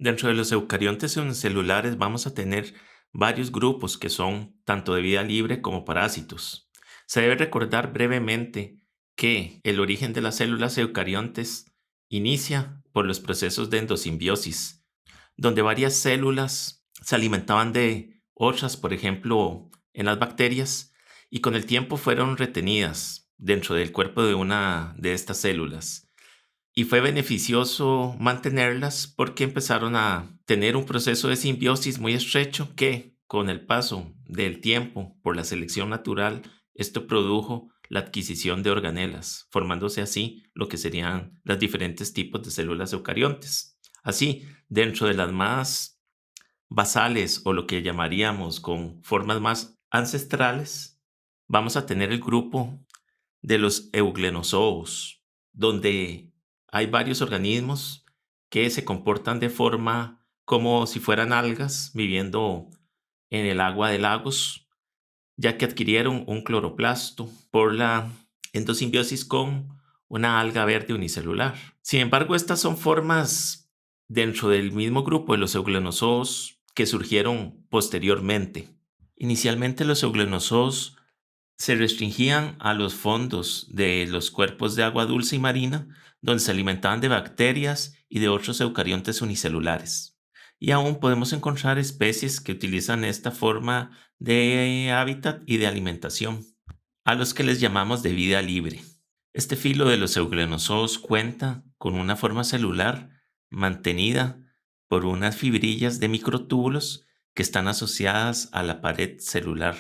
Dentro de los eucariontes unicelulares vamos a tener varios grupos que son tanto de vida libre como parásitos. Se debe recordar brevemente que el origen de las células eucariontes inicia por los procesos de endosimbiosis, donde varias células se alimentaban de otras, por ejemplo, en las bacterias, y con el tiempo fueron retenidas dentro del cuerpo de una de estas células. Y fue beneficioso mantenerlas porque empezaron a tener un proceso de simbiosis muy estrecho que, con el paso del tiempo por la selección natural, esto produjo la adquisición de organelas, formándose así lo que serían los diferentes tipos de células eucariontes. Así, dentro de las más basales o lo que llamaríamos con formas más ancestrales, vamos a tener el grupo de los euglenozoos, donde hay varios organismos que se comportan de forma como si fueran algas viviendo en el agua de lagos, ya que adquirieron un cloroplasto por la endosimbiosis con una alga verde unicelular. Sin embargo, estas son formas dentro del mismo grupo de los euglenozoos que surgieron posteriormente. Inicialmente los euglenozoos se restringían a los fondos de los cuerpos de agua dulce y marina, donde se alimentaban de bacterias y de otros eucariontes unicelulares. Y aún podemos encontrar especies que utilizan esta forma de hábitat y de alimentación, a los que les llamamos de vida libre. Este filo de los euglenozoos cuenta con una forma celular mantenida por unas fibrillas de microtúbulos que están asociadas a la pared celular.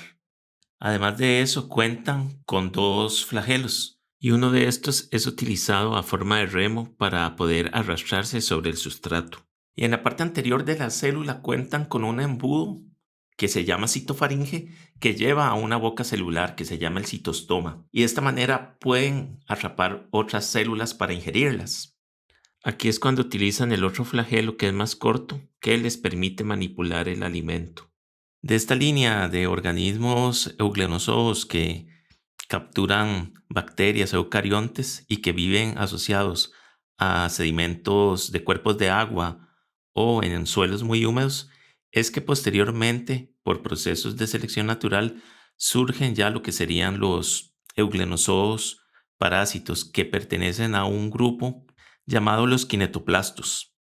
Además de eso, cuentan con dos flagelos, y uno de estos es utilizado a forma de remo para poder arrastrarse sobre el sustrato. Y en la parte anterior de la célula cuentan con un embudo que se llama citofaringe, que lleva a una boca celular que se llama el citostoma. Y de esta manera pueden atrapar otras células para ingerirlas. Aquí es cuando utilizan el otro flagelo, que es más corto, que les permite manipular el alimento. De esta línea de organismos euglenozoos que capturan bacterias eucariontes y que viven asociados a sedimentos de cuerpos de agua o en suelos muy húmedos, es que posteriormente, por procesos de selección natural, surgen ya lo que serían los euglenozoos parásitos que pertenecen a un grupo llamado los kinetoplastos.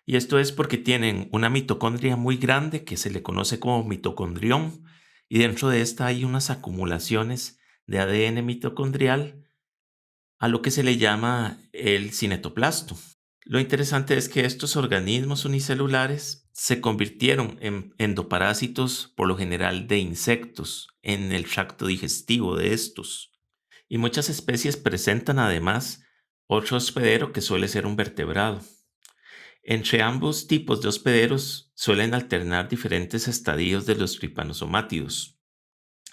Y esto es porque tienen una mitocondria muy grande que se le conoce como mitocondrión, y dentro de esta hay unas acumulaciones de ADN mitocondrial a lo que se le llama el cinetoplasto. Lo interesante es que estos organismos unicelulares se convirtieron en endoparásitos por lo general de insectos en el tracto digestivo de estos. Y muchas especies presentan además otro hospedero que suele ser un vertebrado. Entre ambos tipos de hospederos suelen alternar diferentes estadios de los tripanosomátidos.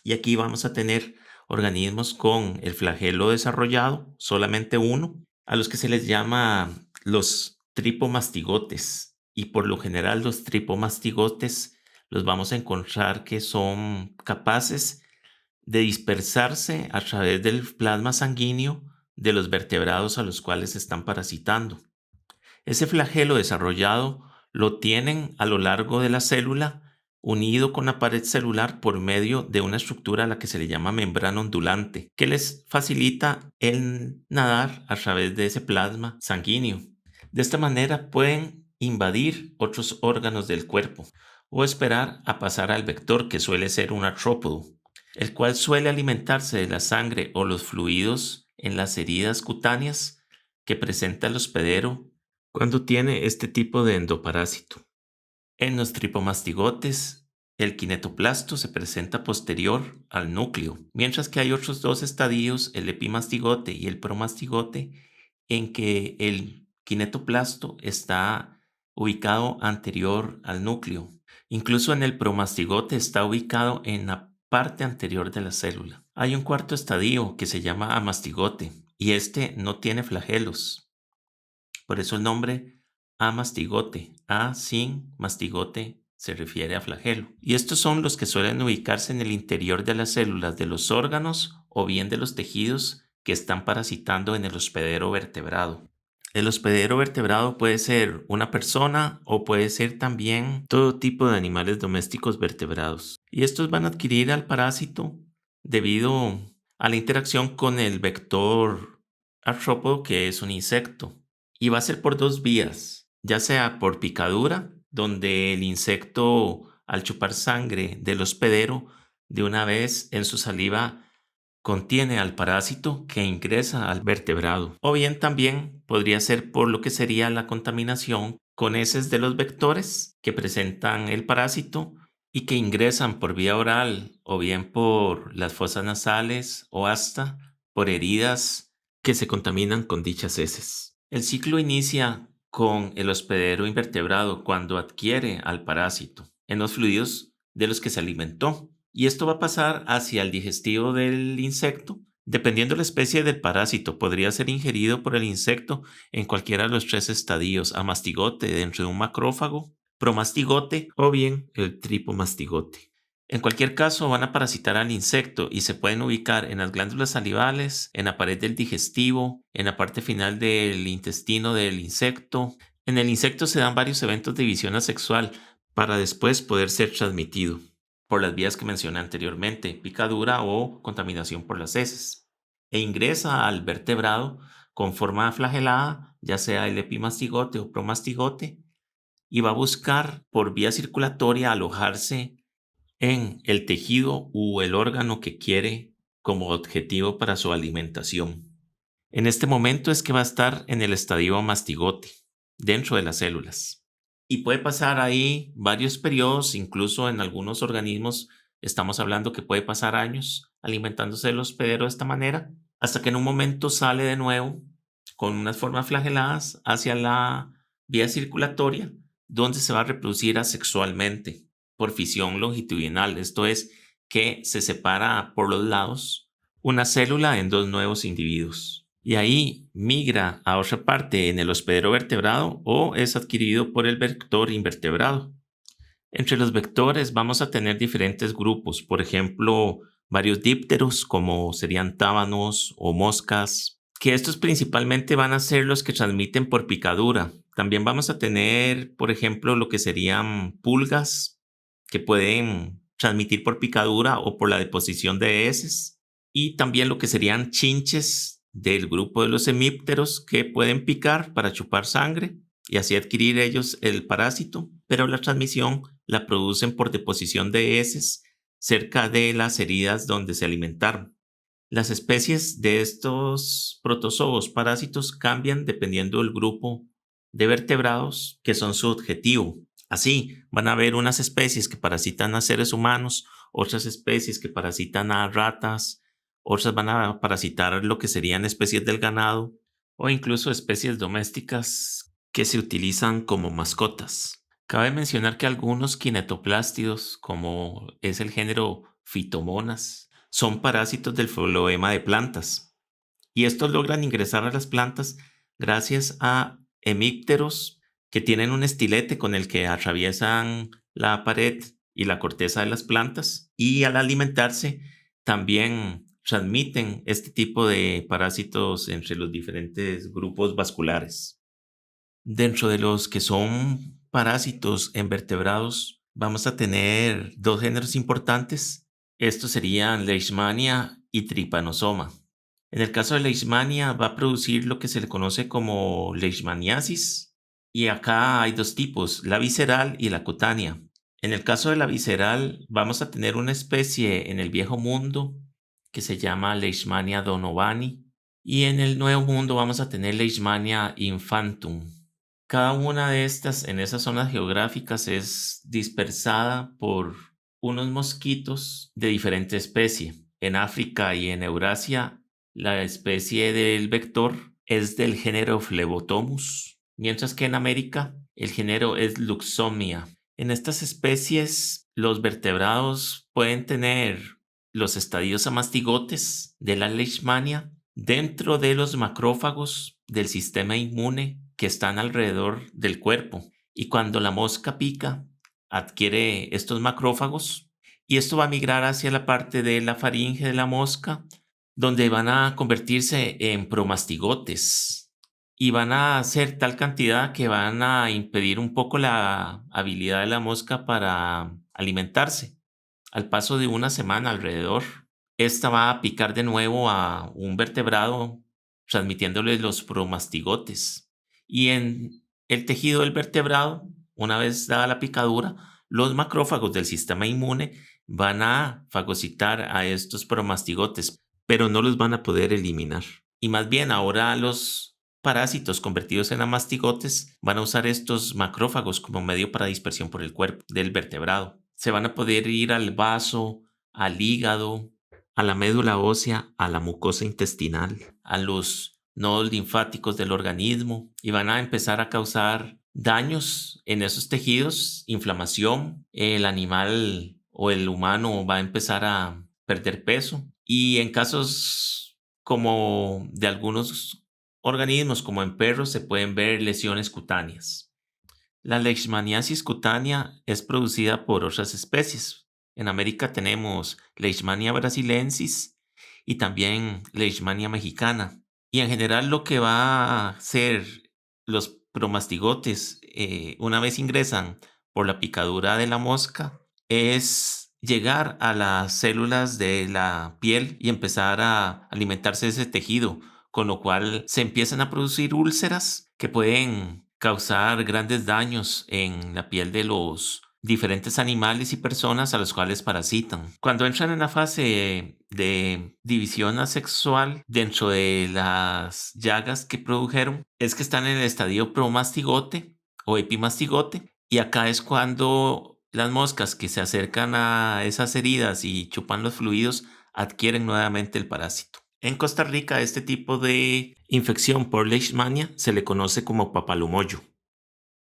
Y aquí vamos a tener organismos con el flagelo desarrollado, solamente uno, a los que se les llama los tripomastigotes. Y por lo general los tripomastigotes los vamos a encontrar que son capaces de dispersarse a través del plasma sanguíneo de los vertebrados a los cuales están parasitando. Ese flagelo desarrollado lo tienen a lo largo de la célula, unido con la pared celular por medio de una estructura a la que se le llama membrana ondulante, que les facilita el nadar a través de ese plasma sanguíneo. De esta manera pueden invadir otros órganos del cuerpo o esperar a pasar al vector, que suele ser un artrópodo, el cual suele alimentarse de la sangre o los fluidos en las heridas cutáneas que presenta el hospedero cuando tiene este tipo de endoparásito. En los tripomastigotes, el kinetoplasto se presenta posterior al núcleo, mientras que hay otros dos estadios, el epimastigote y el promastigote, en que el kinetoplasto está ubicado anterior al núcleo. Incluso en el promastigote está ubicado en la parte anterior de la célula. Hay un cuarto estadio que se llama amastigote, y este no tiene flagelos. Por eso el nombre amastigote. A sin mastigote se refiere a flagelo. Y estos son los que suelen ubicarse en el interior de las células de los órganos o bien de los tejidos que están parasitando en el hospedero vertebrado. El hospedero vertebrado puede ser una persona o puede ser también todo tipo de animales domésticos vertebrados. Y estos van a adquirir al parásito debido a la interacción con el vector artrópodo, que es un insecto. Y va a ser por dos vías, ya sea por picadura, donde el insecto, al chupar sangre del hospedero, de una vez en su saliva contiene al parásito que ingresa al vertebrado. O bien también podría ser por lo que sería la contaminación con heces de los vectores que presentan el parásito y que ingresan por vía oral o bien por las fosas nasales o hasta por heridas que se contaminan con dichas heces. El ciclo inicia con el hospedero invertebrado cuando adquiere al parásito en los fluidos de los que se alimentó. Y esto va a pasar hacia el digestivo del insecto. Dependiendo de la especie del parásito, podría ser ingerido por el insecto en cualquiera de los tres estadios: amastigote dentro de un macrófago, promastigote o bien el tripomastigote. En cualquier caso, van a parasitar al insecto y se pueden ubicar en las glándulas salivales, en la pared del digestivo, en la parte final del intestino del insecto. En el insecto se dan varios eventos de división asexual para después poder ser transmitido por las vías que mencioné anteriormente, picadura o contaminación por las heces, e ingresa al vertebrado con forma flagelada, ya sea el epimastigote o promastigote, y va a buscar por vía circulatoria alojarse en el tejido u el órgano que quiere como objetivo para su alimentación. En este momento es que va a estar en el estadio mastigote, dentro de las células. Y puede pasar ahí varios periodos, incluso en algunos organismos estamos hablando que puede pasar años alimentándose del hospedero de esta manera, hasta que en un momento sale de nuevo con unas formas flageladas hacia la vía circulatoria, donde se va a reproducir asexualmente por fisión longitudinal. Esto es que se separa por los lados una célula en dos nuevos individuos. Y ahí migra a otra parte en el hospedero vertebrado o es adquirido por el vector invertebrado. Entre los vectores vamos a tener diferentes grupos, por ejemplo, varios dípteros como serían tábanos o moscas, que estos principalmente van a ser los que transmiten por picadura. También vamos a tener, por ejemplo, lo que serían pulgas, que pueden transmitir por picadura o por la deposición de heces. Y también lo que serían chinches del grupo de los hemípteros, que pueden picar para chupar sangre y así adquirir ellos el parásito, pero la transmisión la producen por deposición de heces cerca de las heridas donde se alimentaron. Las especies de estos protozoos parásitos cambian dependiendo del grupo de vertebrados que son su objetivo. Así, van a haber unas especies que parasitan a seres humanos, otras especies que parasitan a ratas, otras van a parasitar lo que serían especies del ganado o incluso especies domésticas que se utilizan como mascotas. Cabe mencionar que algunos kinetoplástidos, como es el género Phytomonas, son parásitos del floema de plantas, y estos logran ingresar a las plantas gracias a hemípteros que tienen un estilete con el que atraviesan la pared y la corteza de las plantas, y al alimentarse también transmiten este tipo de parásitos entre los diferentes grupos vasculares. Dentro de los que son parásitos en vertebrados, vamos a tener dos géneros importantes. Estos serían Leishmania y Trypanosoma. En el caso de Leishmania, va a producir lo que se le conoce como leishmaniasis. Y acá hay dos tipos, la visceral y la cutánea. En el caso de la visceral, vamos a tener una especie en el Viejo Mundo que se llama Leishmania donovani. Y en el Nuevo Mundo vamos a tener Leishmania infantum. Cada una de estas en esas zonas geográficas es dispersada por unos mosquitos de diferente especie. En África y en Eurasia, la especie del vector es del género Phlebotomus, mientras que en América el género es Luxomia. En estas especies, los vertebrados pueden tener los estadios amastigotes de la leishmania dentro de los macrófagos del sistema inmune que están alrededor del cuerpo. Y cuando la mosca pica, adquiere estos macrófagos y esto va a migrar hacia la parte de la faringe de la mosca, donde van a convertirse en promastigotes. y van a ser tal cantidad que van a impedir un poco la habilidad de la mosca para alimentarse. Al paso de una semana alrededor, esta va a picar de nuevo a un vertebrado, transmitiéndole los promastigotes. Y en el tejido del vertebrado, una vez dada la picadura, los macrófagos del sistema inmune van a fagocitar a estos promastigotes, pero no los van a poder eliminar. Y más bien ahora los parásitos convertidos en amastigotes van a usar estos macrófagos como medio para dispersión por el cuerpo del vertebrado. Se van a poder ir al vaso, al hígado, a la médula ósea, a la mucosa intestinal, a los nodos linfáticos del organismo y van a empezar a causar daños en esos tejidos, inflamación. El animal o el humano va a empezar a perder peso y en casos como de algunos organismos, como en perros, se pueden ver lesiones cutáneas. La leishmaniasis cutánea es producida por otras especies. En América tenemos Leishmania brasiliensis y también Leishmania mexicana. Y en general lo que va a hacer los promastigotes una vez ingresan por la picadura de la mosca es llegar a las células de la piel y empezar a alimentarse de ese tejido, con lo cual se empiezan a producir úlceras que pueden causar grandes daños en la piel de los diferentes animales y personas a los cuales parasitan. Cuando entran en la fase de división asexual dentro de las llagas que produjeron, es que están en el estadio promastigote o epimastigote, y acá es cuando las moscas que se acercan a esas heridas y chupan los fluidos adquieren nuevamente el parásito. En Costa Rica, este tipo de infección por Leishmania se le conoce como papalomoyo.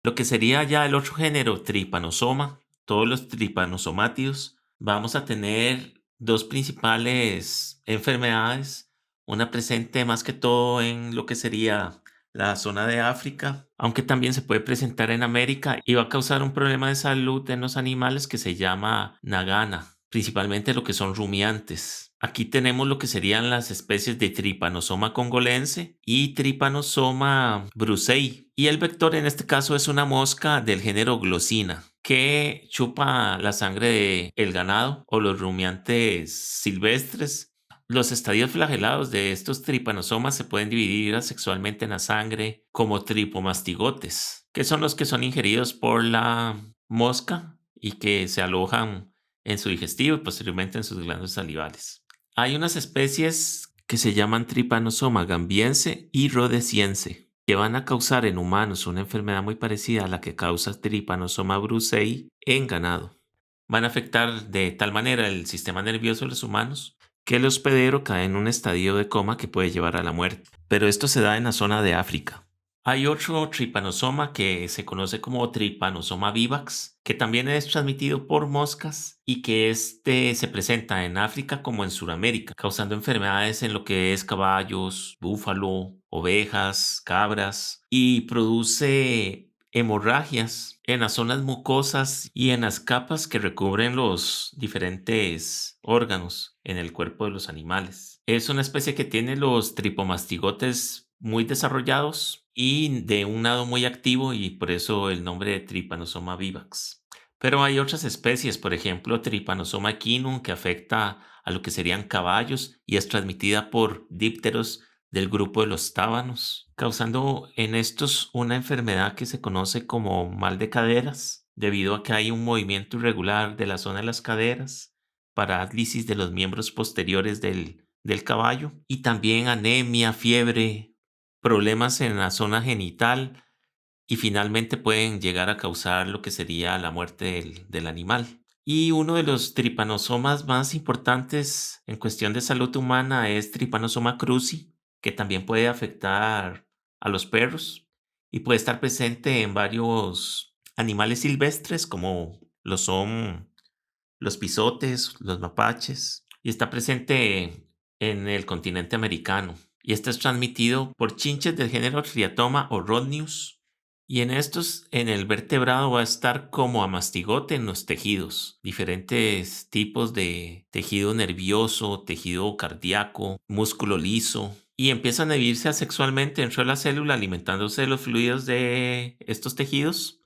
Lo que sería ya el otro género, Trypanosoma, todos los tripanosomátidos, vamos a tener dos principales enfermedades, una presente más que todo en lo que sería la zona de África, aunque también se puede presentar en América y va a causar un problema de salud en los animales que se llama nagana, principalmente lo que son rumiantes. Aquí tenemos lo que serían las especies de Trypanosoma congolense y Trypanosoma brucei. Y el vector en este caso es una mosca del género Glossina que chupa la sangre del ganado o los rumiantes silvestres. Los estadios flagelados de estos tripanosomas se pueden dividir asexualmente en la sangre como tripomastigotes, que son los que son ingeridos por la mosca y que se alojan en su digestivo y posteriormente en sus glándulas salivales. Hay unas especies que se llaman Trypanosoma gambiense y rhodesiense, que van a causar en humanos una enfermedad muy parecida a la que causa Trypanosoma brucei en ganado. Van a afectar de tal manera el sistema nervioso de los humanos que el hospedero cae en un estadio de coma que puede llevar a la muerte. Pero esto se da en la zona de África. Hay otro tripanosoma que se conoce como Trypanosoma vivax, que también es transmitido por moscas y que se presenta en África como en Sudamérica, causando enfermedades en lo que es caballos, búfalo, ovejas, cabras, y produce hemorragias en las zonas mucosas y en las capas que recubren los diferentes órganos en el cuerpo de los animales. Es una especie que tiene los tripomastigotes muy desarrollados y de un nado muy activo, y por eso el nombre de Trypanosoma vivax. Pero hay otras especies, por ejemplo, Trypanosoma equinum, que afecta a lo que serían caballos y es transmitida por dípteros del grupo de los tábanos, causando en estos una enfermedad que se conoce como mal de caderas, debido a que hay un movimiento irregular de la zona de las caderas, parálisis de los miembros posteriores del caballo, y también anemia, fiebre, problemas en la zona genital, y finalmente pueden llegar a causar lo que sería la muerte del animal. Y uno de los tripanosomas más importantes en cuestión de salud humana es Trypanosoma cruzi, que también puede afectar a los perros y puede estar presente en varios animales silvestres como lo son los pisotes, los mapaches, y está presente en el continente americano. Y este es transmitido por chinches del género Triatoma o Rhodnius. Y en estos, en el vertebrado va a estar como amastigote en los tejidos, diferentes tipos de tejido nervioso, tejido cardíaco, músculo liso, y empiezan a dividirse asexualmente dentro de la célula, alimentándose de los fluidos de estos tejidos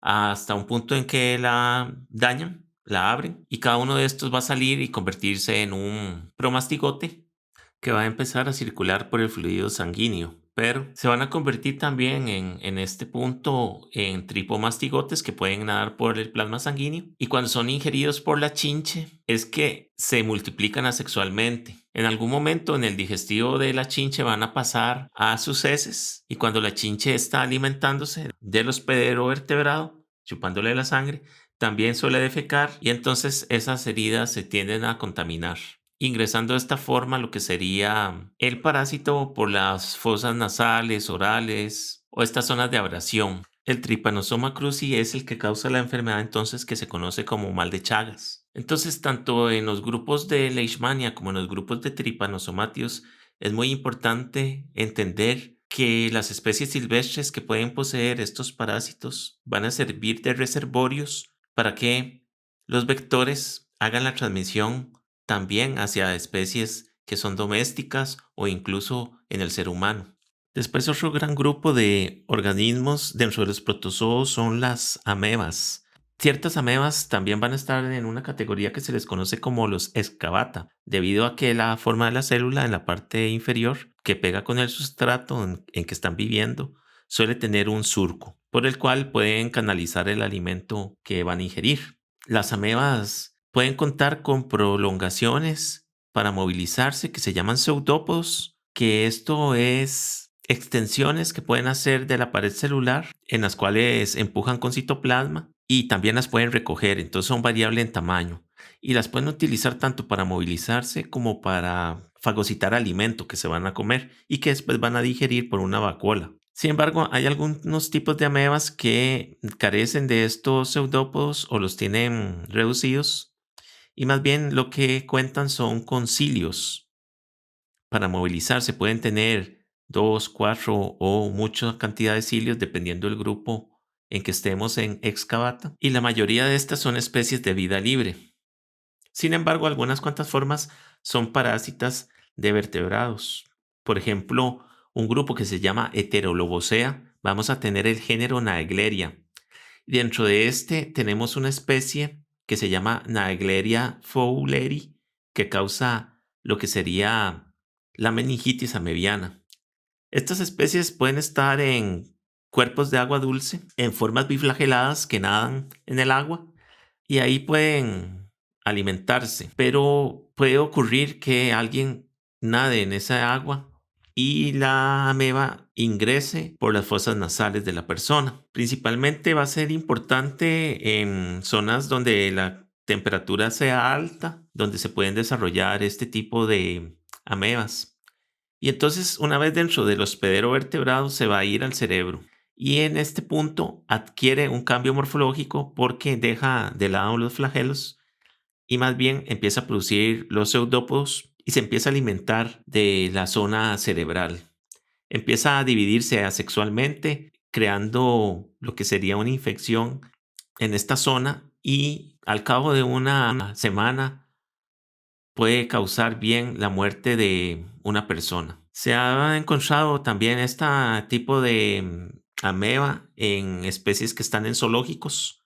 hasta un punto en que la dañan, la abren, y cada uno de estos va a salir y convertirse en un promastigote que va a empezar a circular por el fluido sanguíneo. Pero se van a convertir también en este punto en tripomastigotes que pueden nadar por el plasma sanguíneo. Y cuando son ingeridos por la chinche, es que se multiplican asexualmente. En algún momento en el digestivo de la chinche van a pasar a sus heces. Y cuando la chinche está alimentándose del hospedero vertebrado, chupándole la sangre, también suele defecar y entonces esas heridas se tienden a contaminar, ingresando de esta forma lo que sería el parásito por las fosas nasales, orales o estas zonas de abrasión. El Trypanosoma cruzi es el que causa la enfermedad entonces que se conoce como mal de Chagas. Entonces, tanto en los grupos de Leishmania como en los grupos de Trypanosomatios es muy importante entender que las especies silvestres que pueden poseer estos parásitos van a servir de reservorios para que los vectores hagan la transmisión también hacia especies que son domésticas o incluso en el ser humano. Después otro gran grupo de organismos dentro de los protozoos son las amebas. Ciertas amebas también van a estar en una categoría que se les conoce como los excavata, debido a que la forma de la célula en la parte inferior, que pega con el sustrato en que están viviendo, suele tener un surco, por el cual pueden canalizar el alimento que van a ingerir. Las amebas pueden contar con prolongaciones para movilizarse que se llaman pseudópodos, que esto es extensiones que pueden hacer de la pared celular en las cuales empujan con citoplasma y también las pueden recoger, entonces son variables en tamaño y las pueden utilizar tanto para movilizarse como para fagocitar alimento que se van a comer y que después van a digerir por una vacuola. Sin embargo, hay algunos tipos de amebas que carecen de estos pseudópodos o los tienen reducidos y más bien lo que cuentan son con cilios para movilizarse. Pueden tener 2, 4 o mucha cantidad de cilios dependiendo del grupo en que estemos en excavata. Y la mayoría de estas son especies de vida libre. Sin embargo, algunas cuantas formas son parásitas de vertebrados. Por ejemplo, un grupo que se llama Heterolobosea, vamos a tener el género Naegleria. Dentro de este tenemos una especie que se llama Naegleria fowleri, que causa lo que sería la meningitis amebiana. Estas especies pueden estar en cuerpos de agua dulce, en formas biflageladas que nadan en el agua y ahí pueden alimentarse, pero puede ocurrir que alguien nade en esa agua y la ameba ingrese por las fosas nasales de la persona. Principalmente va a ser importante en zonas donde la temperatura sea alta, donde se pueden desarrollar este tipo de amebas. Y entonces, una vez dentro del hospedero vertebrado, se va a ir al cerebro. Y en este punto adquiere un cambio morfológico porque deja de lado los flagelos y más bien empieza a producir los pseudópodos y se empieza a alimentar de la zona cerebral. Empieza a dividirse asexualmente, creando lo que sería una infección en esta zona y al cabo de una semana puede causar bien la muerte de una persona. Se ha encontrado también este tipo de ameba en especies que están en zoológicos,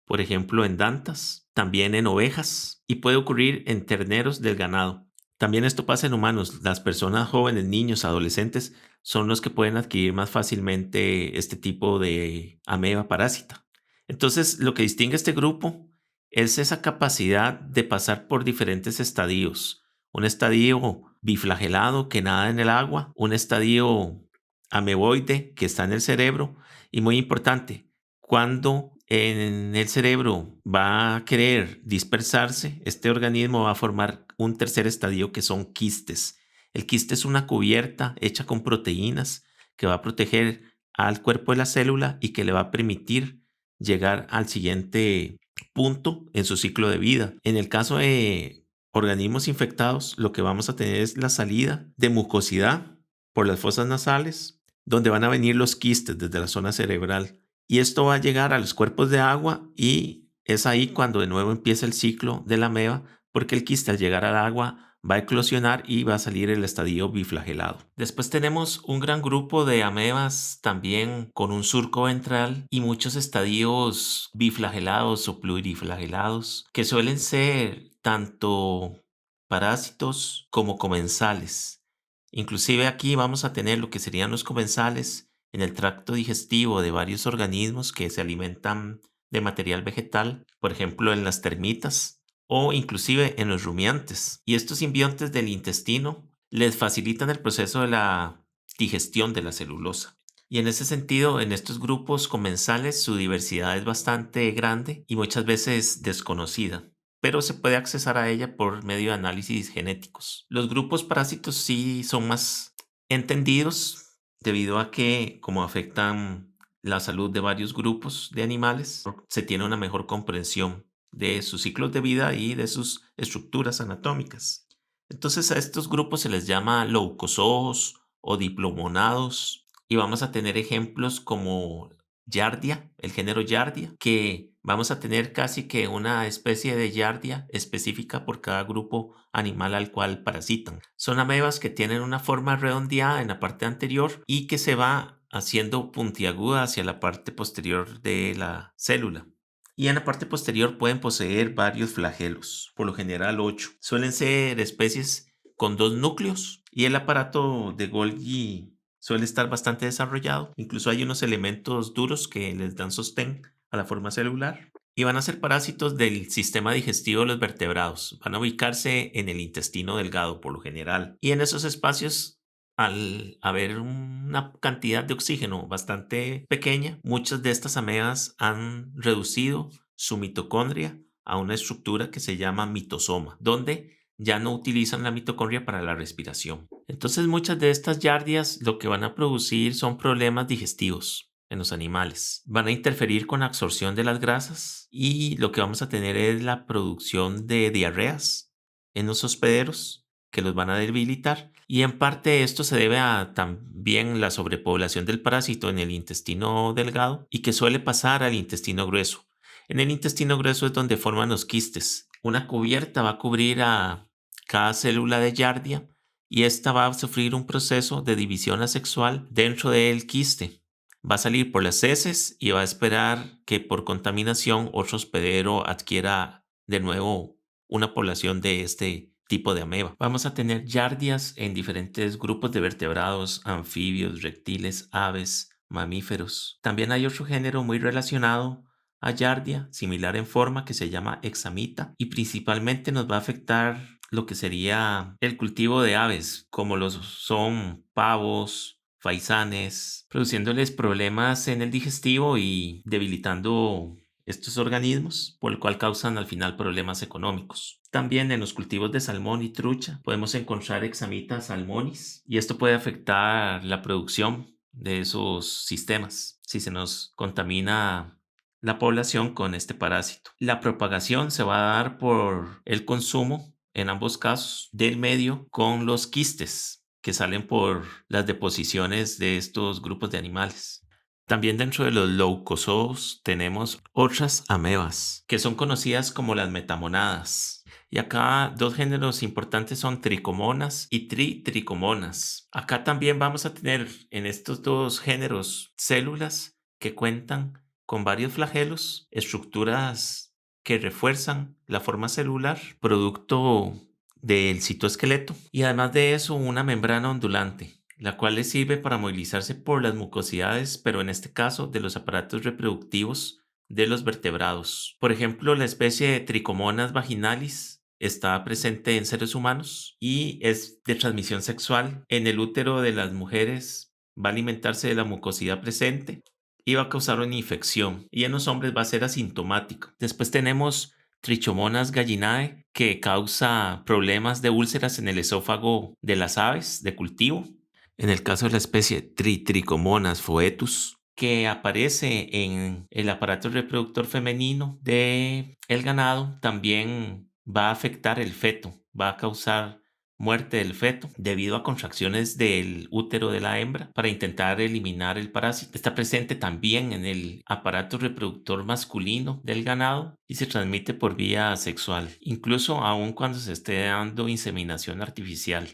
por ejemplo en dantas, también en ovejas y puede ocurrir en terneros del ganado. También esto pasa en humanos. Las personas jóvenes, niños, adolescentes son los que pueden adquirir más fácilmente este tipo de ameba parásita. Entonces, lo que distingue a este grupo es esa capacidad de pasar por diferentes estadios. Un estadio biflagelado que nada en el agua, un estadio ameboide que está en el cerebro y muy importante, cuando en el cerebro va a querer dispersarse, este organismo va a formar un tercer estadio que son quistes. El quiste es una cubierta hecha con proteínas que va a proteger al cuerpo de la célula y que le va a permitir llegar al siguiente punto en su ciclo de vida. En el caso de organismos infectados, lo que vamos a tener es la salida de mucosidad por las fosas nasales, donde van a venir los quistes desde la zona cerebral. Y esto va a llegar a los cuerpos de agua y es ahí cuando de nuevo empieza el ciclo de la ameba, porque el quiste al llegar al agua va a eclosionar y va a salir el estadio biflagelado. Después tenemos un gran grupo de amebas también con un surco ventral y muchos estadios biflagelados o pluriflagelados que suelen ser tanto parásitos como comensales. Inclusive aquí vamos a tener lo que serían los comensales en el tracto digestivo de varios organismos que se alimentan de material vegetal, por ejemplo en las termitas o inclusive en los rumiantes. Y estos simbiontes del intestino les facilitan el proceso de la digestión de la celulosa. Y en ese sentido, en estos grupos comensales su diversidad es bastante grande y muchas veces desconocida, pero se puede accesar a ella por medio de análisis genéticos. Los grupos parásitos sí son más entendidos debido a que, como afectan la salud de varios grupos de animales, se tiene una mejor comprensión de sus ciclos de vida y de sus estructuras anatómicas. Entonces a estos grupos se les llama leucozoos o diplomonados y vamos a tener ejemplos como Giardia, el género Giardia, que vamos a tener casi que una especie de Giardia específica por cada grupo animal al cual parasitan. Son amebas que tienen una forma redondeada en la parte anterior y que se va haciendo puntiaguda hacia la parte posterior de la célula. Y en la parte posterior pueden poseer varios flagelos, por lo general 8. Suelen ser especies con 2 núcleos y el aparato de Golgi suele estar bastante desarrollado. Incluso hay unos elementos duros que les dan sostén a la forma celular. Y van a ser parásitos del sistema digestivo de los vertebrados. Van a ubicarse en el intestino delgado por lo general. Y en esos espacios, al haber una cantidad de oxígeno bastante pequeña, muchas de estas amebas han reducido su mitocondria a una estructura que se llama mitosoma, donde ya no utilizan la mitocondria para la respiración. Entonces muchas de estas yardias lo que van a producir son problemas digestivos en los animales. Van a interferir con la absorción de las grasas y lo que vamos a tener es la producción de diarreas en los hospederos que los van a debilitar. Y en parte esto se debe a también la sobrepoblación del parásito en el intestino delgado y que suele pasar al intestino grueso. En el intestino grueso es donde forman los quistes. Una cubierta va a cubrir a cada célula de Giardia y esta va a sufrir un proceso de división asexual dentro del quiste. Va a salir por las heces y va a esperar que por contaminación otro hospedero adquiera de nuevo una población de este tipo de ameba. Vamos a tener Giardias en diferentes grupos de vertebrados, anfibios, reptiles, aves, mamíferos. También hay otro género muy relacionado a Giardia, similar en forma, que se llama Hexamita y principalmente nos va a afectar lo que sería el cultivo de aves, como los son pavos, faisanes, produciéndoles problemas en el digestivo y debilitando estos organismos, por lo cual causan al final problemas económicos. También en los cultivos de salmón y trucha podemos encontrar Hexamita salmonis y esto puede afectar la producción de esos sistemas si se nos contamina la población con este parásito. La propagación se va a dar por el consumo, en ambos casos, del medio con los quistes que salen por las deposiciones de estos grupos de animales. También dentro de los leucozoos tenemos otras amebas que son conocidas como las metamonadas. Y acá dos géneros importantes son tricomonas y tritricomonas. Acá también vamos a tener en estos dos géneros células que cuentan con varios flagelos, estructuras que refuerzan la forma celular, producto del citoesqueleto, y además de eso una membrana ondulante, la cual le sirve para movilizarse por las mucosidades, pero en este caso de los aparatos reproductivos de los vertebrados. Por ejemplo, la especie de Trichomonas vaginalis está presente en seres humanos y es de transmisión sexual. En el útero de las mujeres va a alimentarse de la mucosidad presente y va a causar una infección, y en los hombres va a ser asintomático. Después tenemos Trichomonas gallinae, que causa problemas de úlceras en el esófago de las aves de cultivo. En el caso de la especie Trichomonas foetus, que aparece en el aparato reproductor femenino del ganado, también va a afectar el feto, va a causar muerte del feto debido a contracciones del útero de la hembra para intentar eliminar el parásito. Está presente también en el aparato reproductor masculino del ganado y se transmite por vía sexual, incluso aun cuando se esté dando inseminación artificial.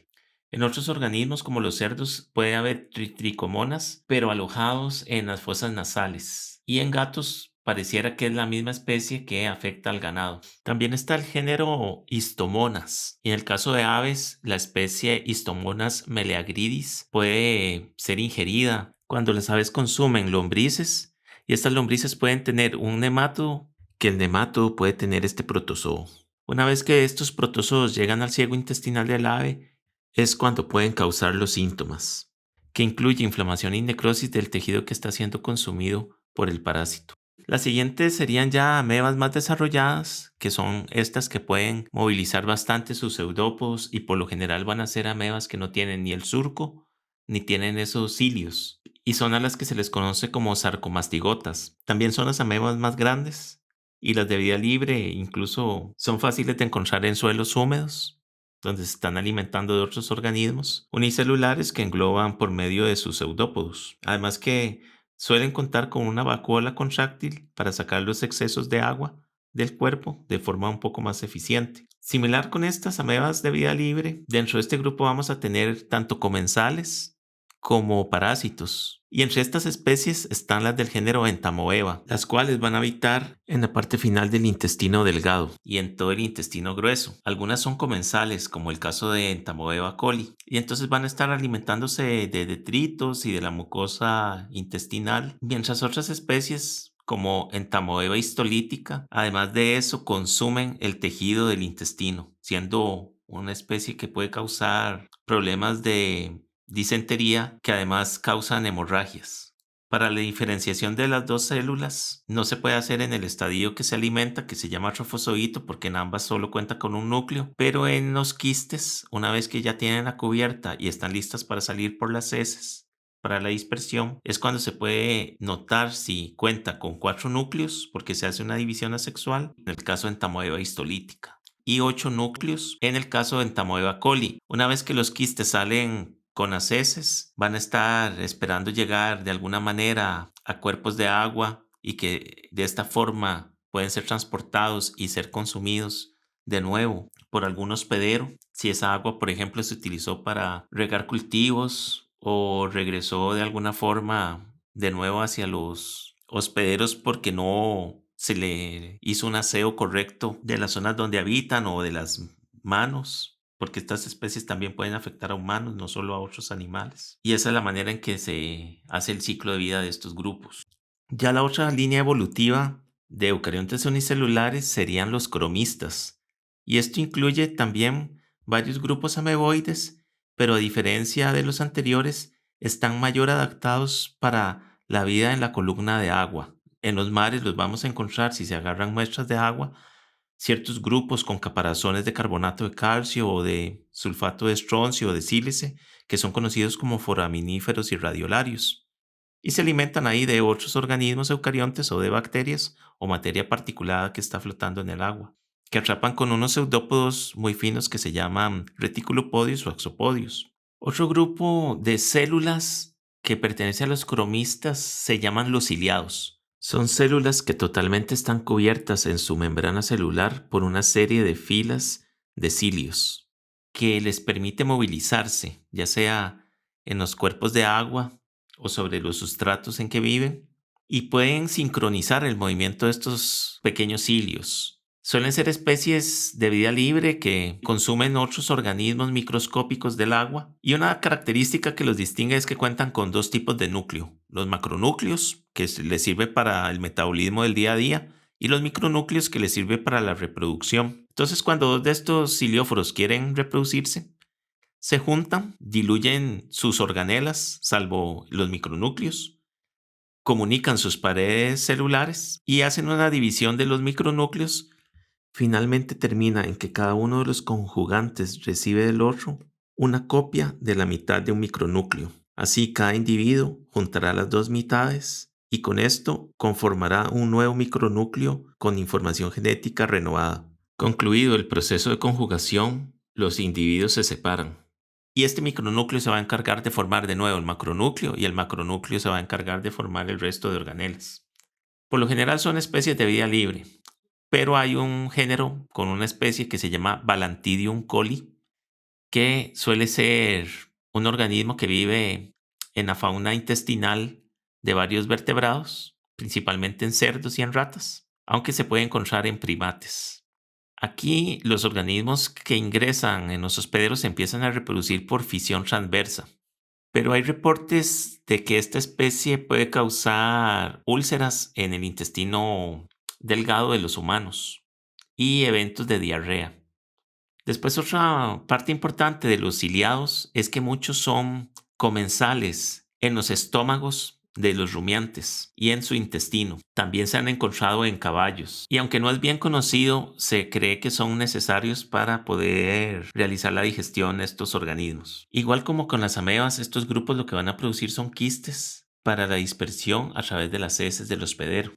En otros organismos como los cerdos puede haber tricomonas, pero alojados en las fosas nasales. Y en gatos pareciera que es la misma especie que afecta al ganado. También está el género Histomonas. Y en el caso de aves, la especie Histomonas meleagridis puede ser ingerida cuando las aves consumen lombrices. Y estas lombrices pueden tener un nematodo, que el nematodo puede tener este protozoo. Una vez que estos protozoos llegan al ciego intestinal del ave, es cuando pueden causar los síntomas, que incluye inflamación y necrosis del tejido que está siendo consumido por el parásito. Las siguientes serían ya amebas más desarrolladas, que son estas que pueden movilizar bastante sus pseudópodos y por lo general van a ser amebas que no tienen ni el surco ni tienen esos cilios y son a las que se les conoce como sarcomastigotas. También son las amebas más grandes y las de vida libre, incluso son fáciles de encontrar en suelos húmedos donde se están alimentando de otros organismos unicelulares que engloban por medio de sus pseudópodos. Además que suelen contar con una vacuola contráctil para sacar los excesos de agua del cuerpo de forma un poco más eficiente. Similar con estas amebas de vida libre, dentro de este grupo vamos a tener tanto comensales como parásitos. Y entre estas especies están las del género Entamoeba, las cuales van a habitar en la parte final del intestino delgado y en todo el intestino grueso. Algunas son comensales, como el caso de Entamoeba coli, y entonces van a estar alimentándose de detritos y de la mucosa intestinal, mientras otras especies como Entamoeba histolítica, además de eso, consumen el tejido del intestino, siendo una especie que puede causar problemas de disentería que además causan hemorragias. Para la diferenciación de las dos células no se puede hacer en el estadio que se alimenta, que se llama trofozoito, porque en ambas solo cuenta con un núcleo, pero en los quistes, una vez que ya tienen la cubierta y están listas para salir por las heces, para la dispersión, es cuando se puede notar si cuenta con 4 núcleos, porque se hace una división asexual, en el caso de Entamoeba histolítica, y 8 núcleos en el caso de Entamoeba coli. Una vez que los quistes salen con las heces, van a estar esperando llegar de alguna manera a cuerpos de agua y que de esta forma pueden ser transportados y ser consumidos de nuevo por algún hospedero. Si esa agua, por ejemplo, se utilizó para regar cultivos o regresó de alguna forma de nuevo hacia los hospederos porque no se le hizo un aseo correcto de las zonas donde habitan o de las manos, porque estas especies también pueden afectar a humanos, no solo a otros animales. Y esa es la manera en que se hace el ciclo de vida de estos grupos. Ya la otra línea evolutiva de eucariontes unicelulares serían los cromistas. Y esto incluye también varios grupos ameboides, pero a diferencia de los anteriores, están mayor adaptados para la vida en la columna de agua. En los mares los vamos a encontrar si se agarran muestras de agua ciertos grupos con caparazones de carbonato de calcio o de sulfato de estroncio o de sílice, que son conocidos como foraminíferos y radiolarios, y se alimentan ahí de otros organismos eucariontes o de bacterias o materia particulada que está flotando en el agua, que atrapan con unos pseudópodos muy finos que se llaman reticulopodios o axopodios. Otro grupo de células que pertenece a los cromistas se llaman los ciliados. Son células que totalmente están cubiertas en su membrana celular por una serie de filas de cilios que les permite movilizarse, ya sea en los cuerpos de agua o sobre los sustratos en que viven, y pueden sincronizar el movimiento de estos pequeños cilios. Suelen ser especies de vida libre que consumen otros organismos microscópicos del agua y una característica que los distingue es que cuentan con 2 tipos de núcleo. Los macronúcleos, que les sirve para el metabolismo del día a día, y los micronúcleos que les sirve para la reproducción. Entonces, cuando 2 de estos cilióforos quieren reproducirse, se juntan, diluyen sus organelas, salvo los micronúcleos, comunican sus paredes celulares y hacen una división de los micronúcleos. Finalmente termina en que cada uno de los conjugantes recibe del otro una copia de la mitad de un micronúcleo. Así cada individuo juntará las 2 mitades y con esto conformará un nuevo micronúcleo con información genética renovada. Concluido el proceso de conjugación, los individuos se separan. Y este micronúcleo se va a encargar de formar de nuevo el macronúcleo y el macronúcleo se va a encargar de formar el resto de organelas. Por lo general son especies de vida libre, pero hay un género con una especie que se llama Balantidium coli, que suele ser un organismo que vive en la fauna intestinal de varios vertebrados, principalmente en cerdos y en ratas, aunque se puede encontrar en primates. Aquí los organismos que ingresan en los hospederos se empiezan a reproducir por fisión transversa, pero hay reportes de que esta especie puede causar úlceras en el intestino delgado de los humanos y eventos de diarrea. Después, otra parte importante de los ciliados es que muchos son comensales en los estómagos de los rumiantes y en su intestino. También se han encontrado en caballos. Y aunque no es bien conocido, se cree que son necesarios para poder realizar la digestión de estos organismos. Igual como con las amebas, estos grupos lo que van a producir son quistes para la dispersión a través de las heces del hospedero.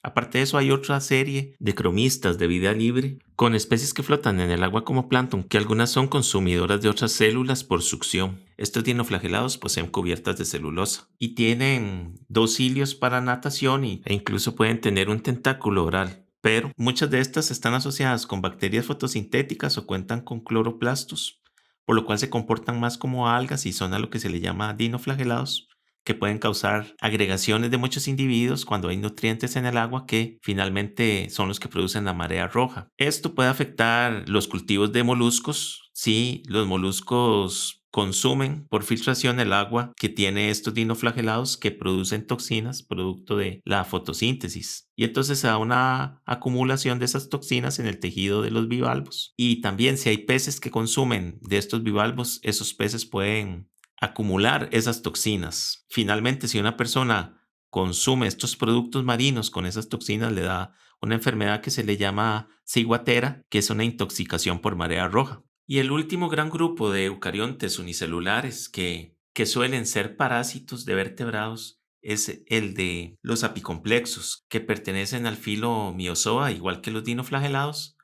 Aparte de eso, hay otra serie de cromistas de vida libre con especies que flotan en el agua como plancton, que algunas son consumidoras de otras células por succión. Estos dinoflagelados poseen cubiertas de celulosa y tienen 2 cilios para natación e incluso pueden tener un tentáculo oral. Pero muchas de estas están asociadas con bacterias fotosintéticas o cuentan con cloroplastos, por lo cual se comportan más como algas y son a lo que se le llama dinoflagelados, que pueden causar agregaciones de muchos individuos cuando hay nutrientes en el agua que finalmente son los que producen la marea roja. Esto puede afectar los cultivos de moluscos si los moluscos consumen por filtración el agua que tiene estos dinoflagelados que producen toxinas producto de la fotosíntesis. Y entonces se da una acumulación de esas toxinas en el tejido de los bivalvos. Y también si hay peces que consumen de estos bivalvos, esos peces pueden acumular esas toxinas. Finalmente, si una persona consume estos productos marinos con esas toxinas, le da una enfermedad que se le llama ciguatera, que es una intoxicación por marea roja. Y el último gran grupo de eucariontes unicelulares que suelen ser parásitos de vertebrados es el de los apicomplexos, que pertenecen al filo Myozoa, igual que los dinoflagelados,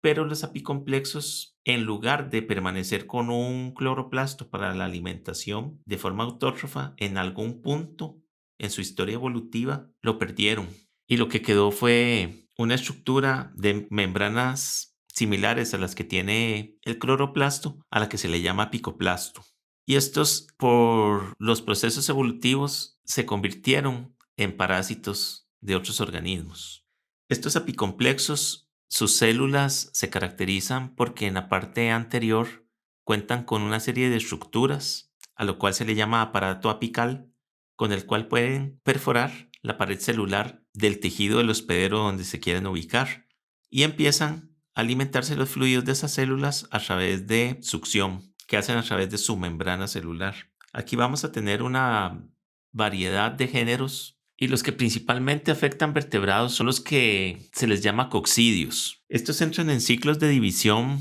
pero los apicomplexos, en lugar de permanecer con un cloroplasto para la alimentación de forma autótrofa, en algún punto en su historia evolutiva lo perdieron. Y lo que quedó fue una estructura de membranas similares a las que tiene el cloroplasto, a la que se le llama apicoplasto. Y estos, por los procesos evolutivos, se convirtieron en parásitos de otros organismos. Estos apicomplexos, sus células se caracterizan porque en la parte anterior cuentan con una serie de estructuras, a lo cual se le llama aparato apical, con el cual pueden perforar la pared celular del tejido del hospedero donde se quieren ubicar y empiezan a alimentarse los fluidos de esas células a través de succión, que hacen a través de su membrana celular. Aquí vamos a tener una variedad de géneros y los que principalmente afectan vertebrados son los que se les llama coccidios. Estos entran en ciclos de división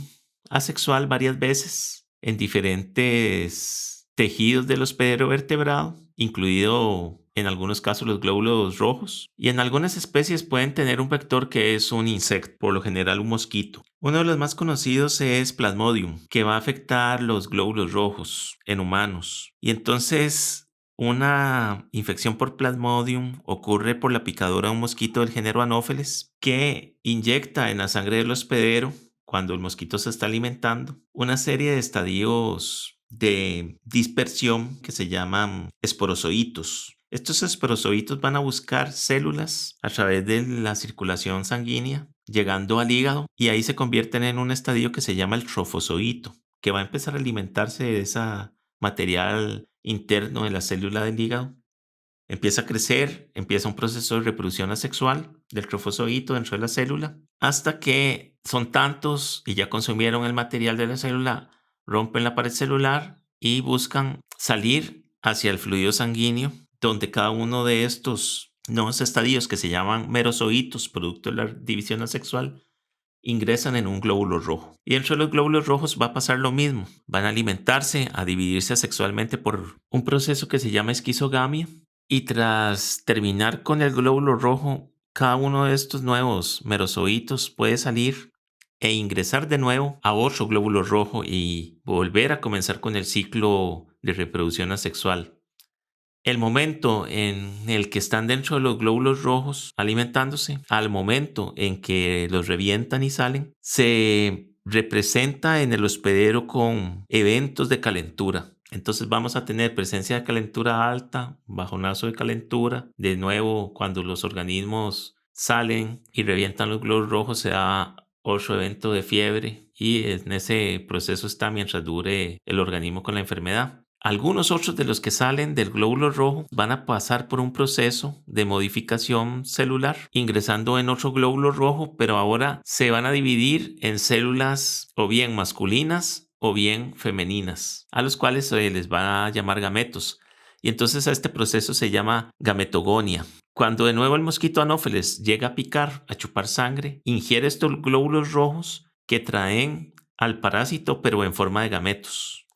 asexual varias veces en diferentes tejidos del hospedero vertebrado, incluido en algunos casos los glóbulos rojos, y en algunas especies pueden tener un vector que es un insecto, por lo general un mosquito. Uno de los más conocidos es Plasmodium, que va a afectar los glóbulos rojos en humanos. Y entonces una infección por Plasmodium ocurre por la picadura de un mosquito del género Anopheles que inyecta en la sangre del hospedero, cuando el mosquito se está alimentando, una serie de estadios de dispersión que se llaman esporozoitos. Estos esporozoitos van a buscar células a través de la circulación sanguínea, llegando al hígado, y ahí se convierten en un estadio que se llama el trofozoito, que va a empezar a alimentarse de ese material interno de la célula del hígado. Empieza a crecer, empieza un proceso de reproducción asexual del trofozoito dentro de la célula, hasta que son tantos y ya consumieron el material de la célula, rompen la pared celular y buscan salir hacia el fluido sanguíneo, donde cada uno de estos nuevos estadios, que se llaman merozoitos, producto de la división asexual, ingresan en un glóbulo rojo. Y dentro de los glóbulos rojos va a pasar lo mismo. Van a alimentarse, a dividirse asexualmente por un proceso que se llama esquizogamia. Y tras terminar con el glóbulo rojo, cada uno de estos nuevos merozoitos puede salir e ingresar de nuevo a otro glóbulo rojo y volver a comenzar con el ciclo de reproducción asexual. El momento en el que están dentro de los glóbulos rojos alimentándose, al momento en que los revientan y salen, se representa en el hospedero con eventos de calentura. Entonces vamos a tener presencia de calentura alta, bajonazo de calentura. De nuevo, cuando los organismos salen y revientan los glóbulos rojos, se da otro evento de fiebre y en ese proceso está mientras dure el organismo con la enfermedad. Algunos otros de los que salen del glóbulo rojo van a pasar por un proceso de modificación celular, ingresando en otro glóbulo rojo, pero ahora se van a dividir en células o bien masculinas o bien femeninas, a los cuales se les va a llamar gametos. Y entonces a este proceso se llama gametogonia. Cuando de nuevo el mosquito anófeles llega a picar, a chupar sangre, ingiere estos glóbulos rojos que traen al parásito, pero en forma de gametos.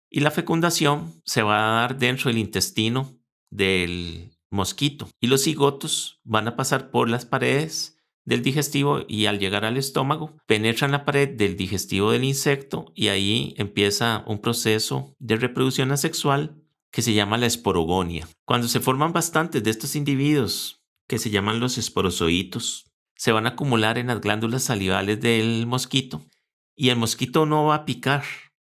Y la fecundación se va a dar dentro del intestino del mosquito. Y los cigotos van a pasar por las paredes del digestivo y al llegar al estómago penetran la pared del digestivo del insecto y ahí empieza un proceso de reproducción asexual que se llama la esporogonia. Cuando se forman bastantes de estos individuos, que se llaman los esporozoitos, se van a acumular en las glándulas salivales del mosquito y el mosquito no va a picar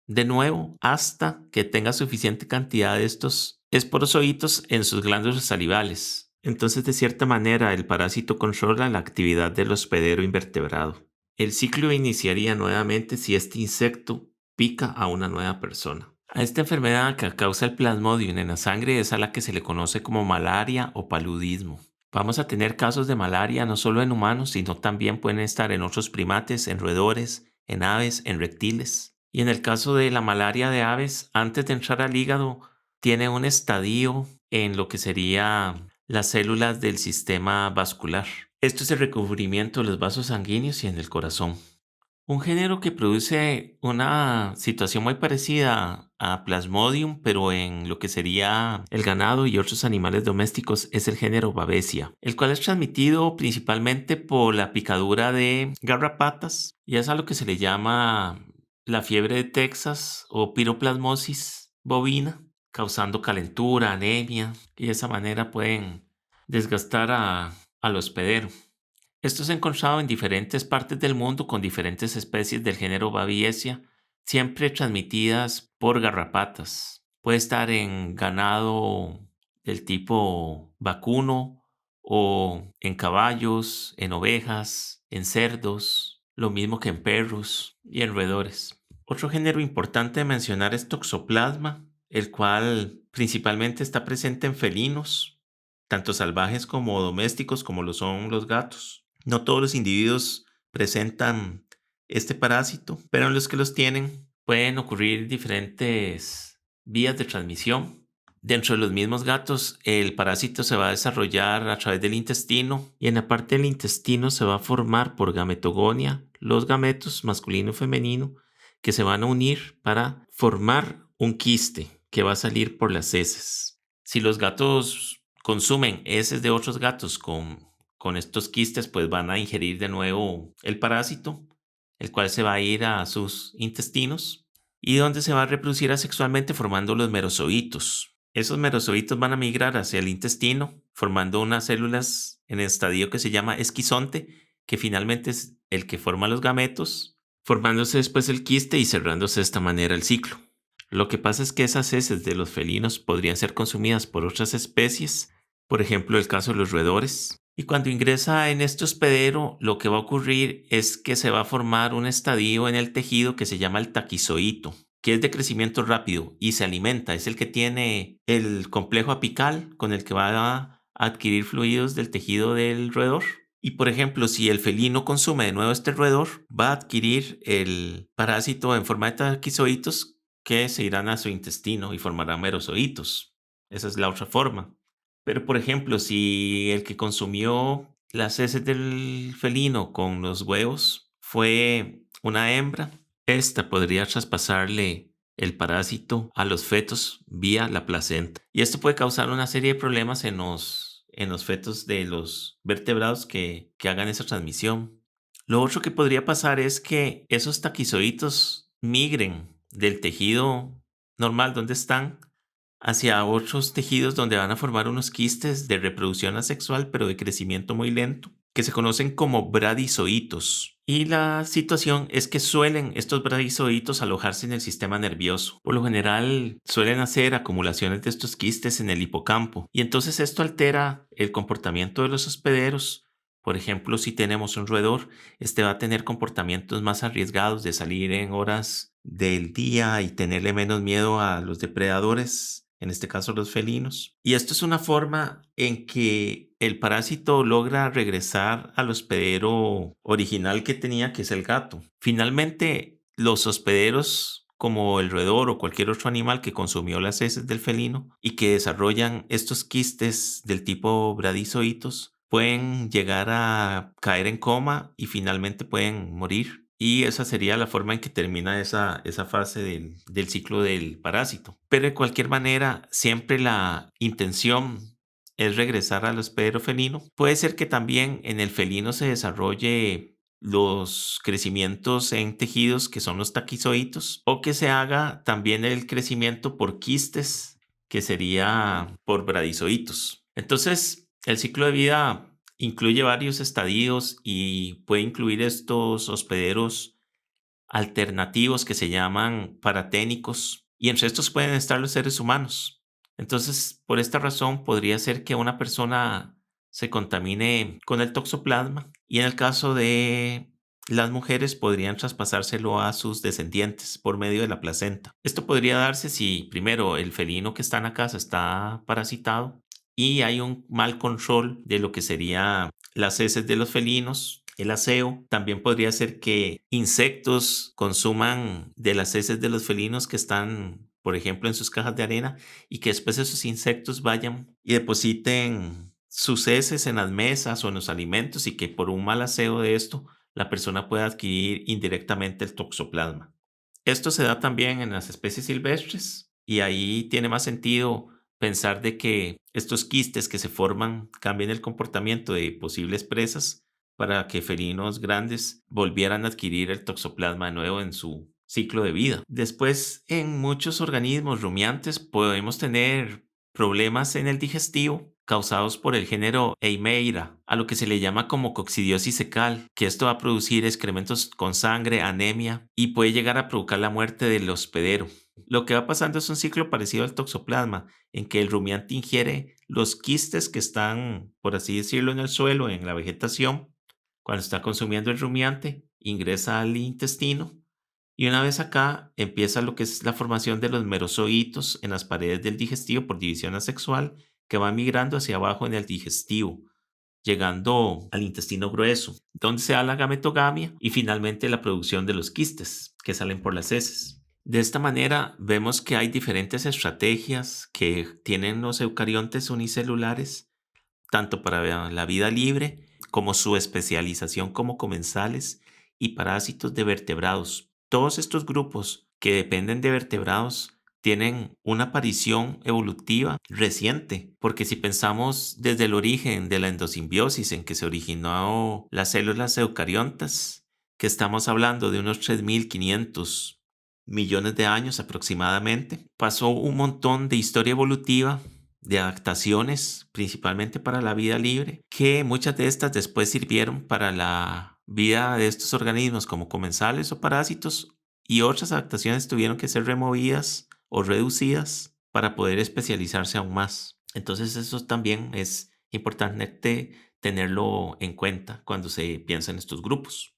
de nuevo hasta que tenga suficiente cantidad de estos esporozoitos en sus glándulas salivales. Entonces, de cierta manera, el parásito controla la actividad del hospedero invertebrado. El ciclo iniciaría nuevamente si este insecto pica a una nueva persona. A esta enfermedad que causa el plasmodium en la sangre es a la que se le conoce como malaria o paludismo. Vamos a tener casos de malaria no solo en humanos, sino también pueden estar en otros primates, en roedores, en aves, en reptiles. Y en el caso de la malaria de aves, antes de entrar al hígado, tiene un estadio en lo que sería las células del sistema vascular. Esto es el recubrimiento de los vasos sanguíneos y en el corazón. Un género que produce una situación muy parecida a Plasmodium, pero en lo que sería el ganado y otros animales domésticos, es el género Babesia, el cual es transmitido principalmente por la picadura de garrapatas y es a lo que se le llama la fiebre de Texas o piroplasmosis bovina, causando calentura, anemia, y de esa manera pueden desgastar al hospedero. Esto se ha encontrado en diferentes partes del mundo con diferentes especies del género Babiesia, siempre transmitidas por garrapatas. Puede estar en ganado del tipo vacuno o en caballos, en ovejas, en cerdos, lo mismo que en perros y en roedores. Otro género importante de mencionar es Toxoplasma, el cual principalmente está presente en felinos, tanto salvajes como domésticos como lo son los gatos. No todos los individuos presentan este parásito, pero en los que los tienen pueden ocurrir diferentes vías de transmisión. Dentro de los mismos gatos, el parásito se va a desarrollar a través del intestino y en la parte del intestino se va a formar por gametogonia los gametos masculino y femenino que se van a unir para formar un quiste que va a salir por las heces. Si los gatos consumen heces de otros gatos con estos quistes, pues van a ingerir de nuevo el parásito, el cual se va a ir a sus intestinos y donde se va a reproducir asexualmente formando los merozoitos. Esos merozoitos van a migrar hacia el intestino, formando unas células en el estadio que se llama esquizonte, que finalmente es el que forma los gametos, formándose después el quiste y cerrándose de esta manera el ciclo. Lo que pasa es que esas heces de los felinos podrían ser consumidas por otras especies, por ejemplo el caso de los roedores. Y cuando ingresa en este hospedero, lo que va a ocurrir es que se va a formar un estadio en el tejido que se llama el taquizoíto, que es de crecimiento rápido y se alimenta. Es el que tiene el complejo apical con el que va a adquirir fluidos del tejido del roedor. Y por ejemplo, si el felino consume de nuevo este roedor, va a adquirir el parásito en forma de taquizoítos que se irán a su intestino y formarán merozoitos. Esa es la otra forma. Pero, por ejemplo, si el que consumió las heces del felino con los huevos fue una hembra, esta podría traspasarle el parásito a los fetos vía la placenta. Y esto puede causar una serie de problemas en los fetos de los vertebrados que hagan esa transmisión. Lo otro que podría pasar es que esos taquizoitos migren del tejido normal donde están hacia otros tejidos donde van a formar unos quistes de reproducción asexual, pero de crecimiento muy lento, que se conocen como bradizoitos. Y la situación es que suelen estos bradizoitos alojarse en el sistema nervioso. Por lo general suelen hacer acumulaciones de estos quistes en el hipocampo. Y entonces esto altera el comportamiento de los hospederos. Por ejemplo, si tenemos un roedor, este va a tener comportamientos más arriesgados de salir en horas del día y tenerle menos miedo a los depredadores, en este caso los felinos. Y esto es una forma en que el parásito logra regresar al hospedero original que tenía, que es el gato. Finalmente, los hospederos como el roedor o cualquier otro animal que consumió las heces del felino y que desarrollan estos quistes del tipo bradizoitos, pueden llegar a caer en coma y finalmente pueden morir. Y esa sería la forma en que termina esa fase del ciclo del parásito. Pero de cualquier manera, siempre la intención es regresar al hospedero felino. Puede ser que también en el felino se desarrolle los crecimientos en tejidos que son los taquizoitos, o que se haga también el crecimiento por quistes, que sería por bradizoitos. Entonces, el ciclo de vida incluye varios estadios y puede incluir estos hospederos alternativos que se llaman paraténicos, y entre estos pueden estar los seres humanos. Entonces, por esta razón, podría ser que una persona se contamine con el toxoplasma, y en el caso de las mujeres podrían traspasárselo a sus descendientes por medio de la placenta. Esto podría darse si primero el felino que está en la casa está parasitado y hay un mal control de lo que sería las heces de los felinos, el aseo. También podría ser que insectos consuman de las heces de los felinos que están, por ejemplo, en sus cajas de arena, y que después esos insectos vayan y depositen sus heces en las mesas o en los alimentos, y que por un mal aseo de esto la persona pueda adquirir indirectamente el toxoplasma. Esto se da también en las especies silvestres, y ahí tiene más sentido pensar de que estos quistes que se forman cambien el comportamiento de posibles presas para que felinos grandes volvieran a adquirir el toxoplasma de nuevo en su ciclo de vida. Después, en muchos organismos rumiantes podemos tener problemas en el digestivo causados por el género Eimeira, a lo que se le llama como coccidiosis fecal, que esto va a producir excrementos con sangre, anemia, y puede llegar a provocar la muerte del hospedero. Lo que va pasando es un ciclo parecido al toxoplasma, en que el rumiante ingiere los quistes que están, por así decirlo, en el suelo, en la vegetación. Cuando está consumiendo el rumiante, ingresa al intestino, y una vez acá empieza lo que es la formación de los merozoitos en las paredes del digestivo por división asexual, que va migrando hacia abajo en el digestivo, llegando al intestino grueso, donde se da la gametogamia y finalmente la producción de los quistes que salen por las heces. De esta manera vemos que hay diferentes estrategias que tienen los eucariontes unicelulares, tanto para la vida libre como su especialización como comensales y parásitos de vertebrados. Todos estos grupos que dependen de vertebrados tienen una aparición evolutiva reciente, porque si pensamos desde el origen de la endosimbiosis en que se originó las células eucariontas, que estamos hablando de unos 3.500 millones de años aproximadamente, pasó un montón de historia evolutiva, de adaptaciones, principalmente para la vida libre, que muchas de estas después sirvieron para la vida de estos organismos como comensales o parásitos, y otras adaptaciones tuvieron que ser removidas o reducidas para poder especializarse aún más. Entonces eso también es importante tenerlo en cuenta cuando se piensa en estos grupos.